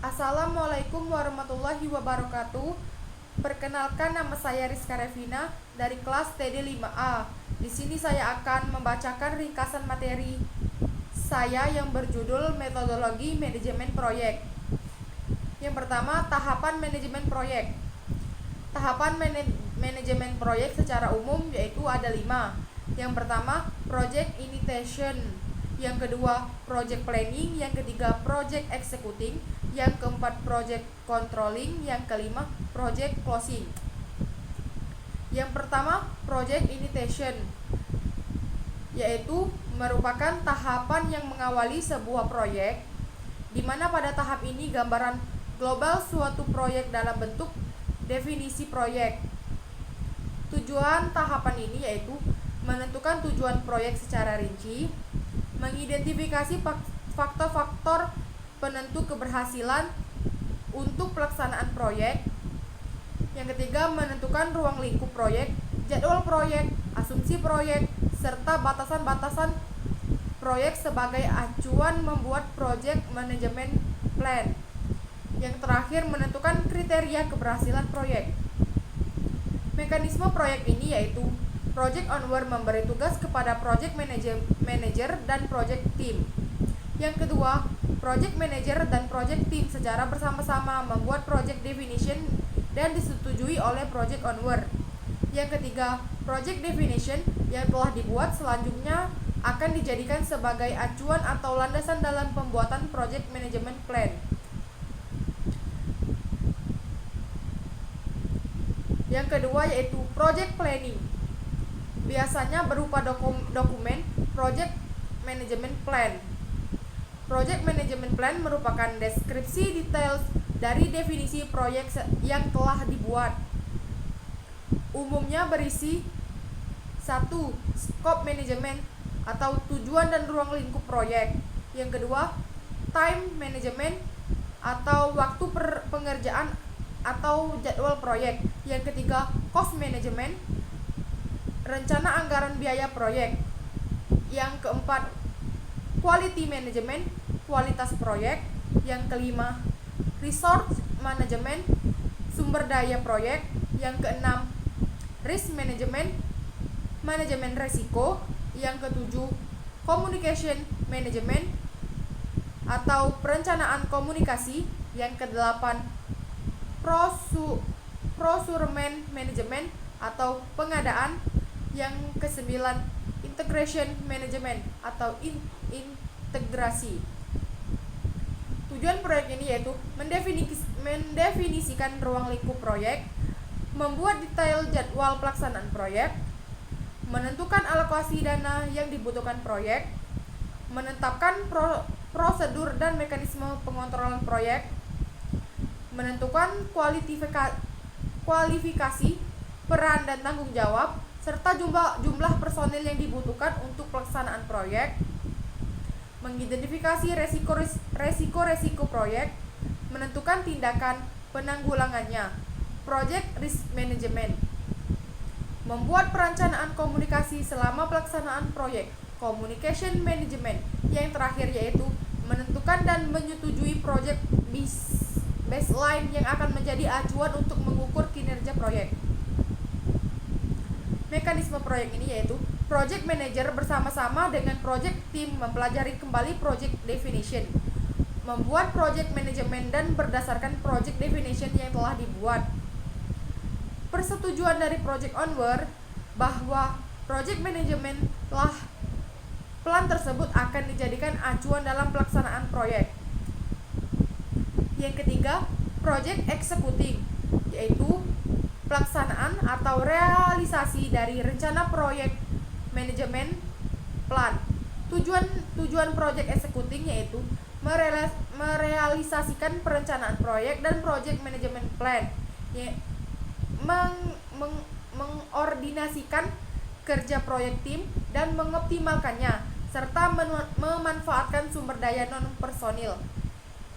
Assalamualaikum warahmatullahi wabarakatuh. Perkenalkan, nama saya Rizka Revina dari kelas TD 5A. Di sini saya akan membacakan ringkasan materi saya yang berjudul Metodologi Manajemen Proyek. Yang pertama, tahapan manajemen proyek. Tahapan manajemen proyek secara umum yaitu ada 5. Yang pertama, project initiation. Yang kedua, project planning. Yang ketiga, project executing. Yang keempat, project controlling. Yang kelima, project closing. Yang pertama, project initiation, yaitu merupakan tahapan yang mengawali sebuah proyek, di mana pada tahap ini gambaran global suatu proyek dalam bentuk definisi proyek. Tujuan tahapan ini yaitu menentukan tujuan proyek secara rinci, mengidentifikasi faktor-faktor penentu keberhasilan untuk pelaksanaan proyek. Yang ketiga, menentukan ruang lingkup proyek, jadwal proyek, asumsi proyek, serta batasan-batasan proyek sebagai acuan membuat project management plan. Yang terakhir, menentukan kriteria keberhasilan proyek. Mekanisme proyek ini yaitu project owner memberi tugas kepada project manager dan project team. Yang kedua, project manager dan project team secara bersama-sama membuat project definition dan disetujui oleh project owner. Yang ketiga, project definition yang telah dibuat selanjutnya akan dijadikan sebagai acuan atau landasan dalam pembuatan project management plan. Yang kedua yaitu project planning. Biasanya berupa dokumen project management plan. Project management plan merupakan deskripsi detail dari definisi proyek yang telah dibuat. Umumnya berisi 1. Scope management atau tujuan dan ruang lingkup proyek. Yang kedua, time management atau waktu pengerjaan atau jadwal proyek. Yang ketiga, cost management, rencana anggaran biaya proyek. Yang keempat, quality management, kualitas proyek. Yang kelima, resource management, sumber daya proyek. Yang keenam, risk management, manajemen resiko. Yang ketujuh, communication management atau perencanaan komunikasi. Yang kedelapan, procurement management atau pengadaan. Yang kesembilan, integration management atau integrasi. Tujuan proyek ini yaitu mendefinisikan ruang lingkup proyek, membuat detail jadwal pelaksanaan proyek, menentukan alokasi dana yang dibutuhkan proyek, menetapkan prosedur dan mekanisme pengontrolan proyek, menentukan kualifikasi, peran dan tanggung jawab, serta jumlah personil yang dibutuhkan untuk pelaksanaan proyek, mengidentifikasi resiko proyek, menentukan tindakan penanggulangannya, project risk management, membuat perencanaan komunikasi selama pelaksanaan proyek, communication management. Yang terakhir yaitu menentukan dan menyetujui project baseline yang akan menjadi acuan untuk mengukur kinerja proyek. Mekanisme proyek ini yaitu project manager bersama-sama dengan project team mempelajari kembali project definition, membuat project management dan berdasarkan project definition yang telah dibuat. Persetujuan dari project owner bahwa project management plan tersebut akan dijadikan acuan dalam pelaksanaan proyek. Yang ketiga, project executing, yaitu pelaksanaan atau realisasi dari rencana proyek manajemen plan. Tujuan project executing yaitu merealisasikan perencanaan proyek dan project management plan, mengordinasikan kerja proyek tim dan mengoptimalkannya, serta memanfaatkan sumber daya non personil.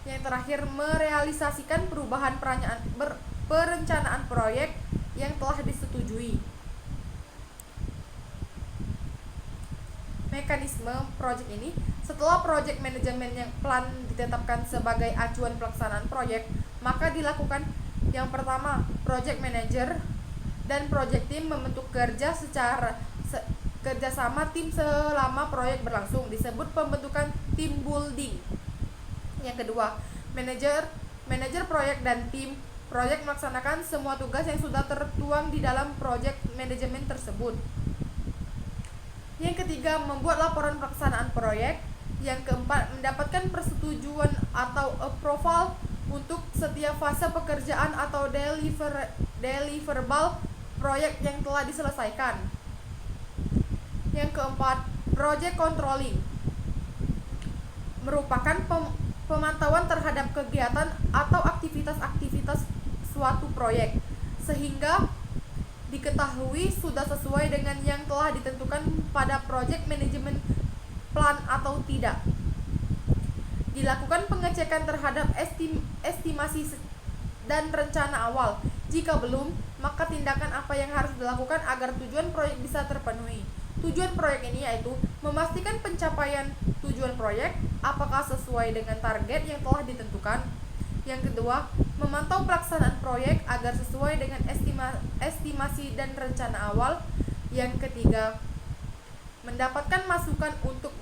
Yang terakhir, merealisasikan perubahan perencanaan proyek yang telah disetujui. Mekanisme proyek ini Setelah project manajemen yang plan ditetapkan sebagai acuan pelaksanaan proyek, maka dilakukan yang pertama, project manager dan project team membentuk kerjasama tim selama proyek berlangsung, disebut pembentukan team building. Yang kedua, manajer proyek dan tim proyek melaksanakan semua tugas yang sudah tertuang di dalam project manajemen tersebut. Yang ketiga, membuat laporan pelaksanaan proyek. Yang keempat, mendapatkan persetujuan atau approval untuk setiap fase pekerjaan atau deliverable proyek yang telah diselesaikan. Yang keempat, project controlling merupakan pemantauan terhadap kegiatan atau aktivitas-aktivitas suatu proyek sehingga diketahui sudah sesuai dengan yang telah ditentukan pada project management plan atau tidak. Dilakukan pengecekan terhadap estimasi dan rencana awal. Jika belum, maka tindakan apa yang harus dilakukan agar tujuan proyek bisa terpenuhi. Tujuan proyek ini yaitu memastikan pencapaian tujuan proyek apakah sesuai dengan target yang telah ditentukan. Yang kedua, memantau pelaksanaan proyek agar sesuai dengan estimasi dan rencana awal. Yang ketiga, mendapatkan masukan untuk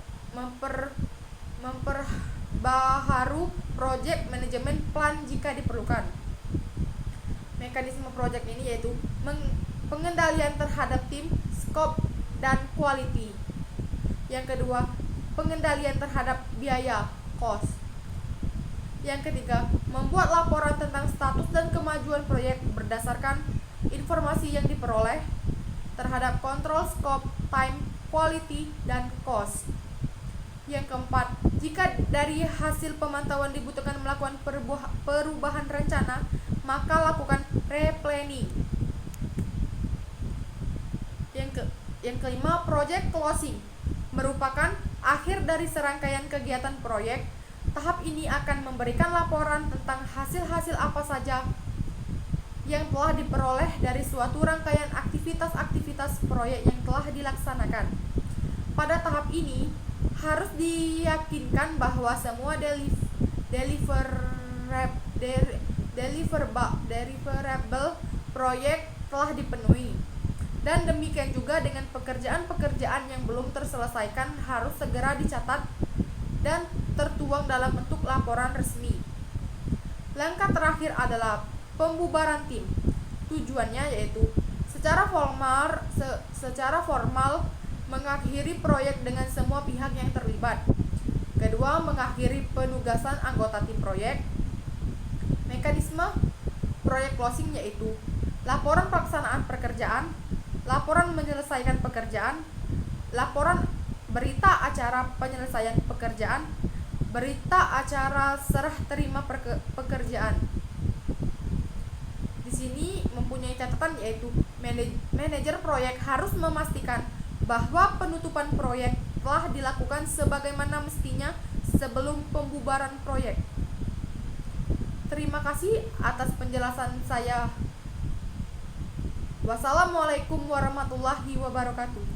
memperbaharui project manajemen plan jika diperlukan. Mekanisme project ini yaitu pengendalian terhadap tim, scope, dan quality. Yang kedua, pengendalian terhadap biaya, cost. Yang ketiga, membuat laporan tentang status dan kemajuan proyek berdasarkan informasi yang diperoleh terhadap kontrol scope, time, quality, dan cost. Yang keempat, jika dari hasil pemantauan dibutuhkan melakukan perubahan rencana, maka lakukan replanning. Yang kelima, project closing merupakan akhir dari serangkaian kegiatan proyek. Tahap ini akan memberikan laporan tentang hasil-hasil apa saja yang telah diperoleh dari suatu rangkaian aktivitas-aktivitas proyek yang telah dilaksanakan. Pada tahap ini, harus diyakinkan bahwa semua deliverable proyek telah dipenuhi. Dan demikian juga dengan pekerjaan-pekerjaan yang belum terselesaikan harus segera dicatat dan tertuang dalam bentuk laporan resmi. Langkah terakhir adalah pembubaran tim. Tujuannya yaitu secara formal mengakhiri proyek dengan semua pihak yang terlibat. Kedua, mengakhiri penugasan anggota tim proyek. Mekanisme proyek closing yaitu laporan pelaksanaan pekerjaan, laporan menyelesaikan pekerjaan, laporan berita acara penyelesaian pekerjaan, berita acara serah terima pekerjaan. Di sini mempunyai catatan yaitu manajer proyek harus memastikan bahwa penutupan proyek telah dilakukan sebagaimana mestinya sebelum pembubaran proyek. Terima kasih atas penjelasan saya. Wassalamualaikum warahmatullahi wabarakatuh.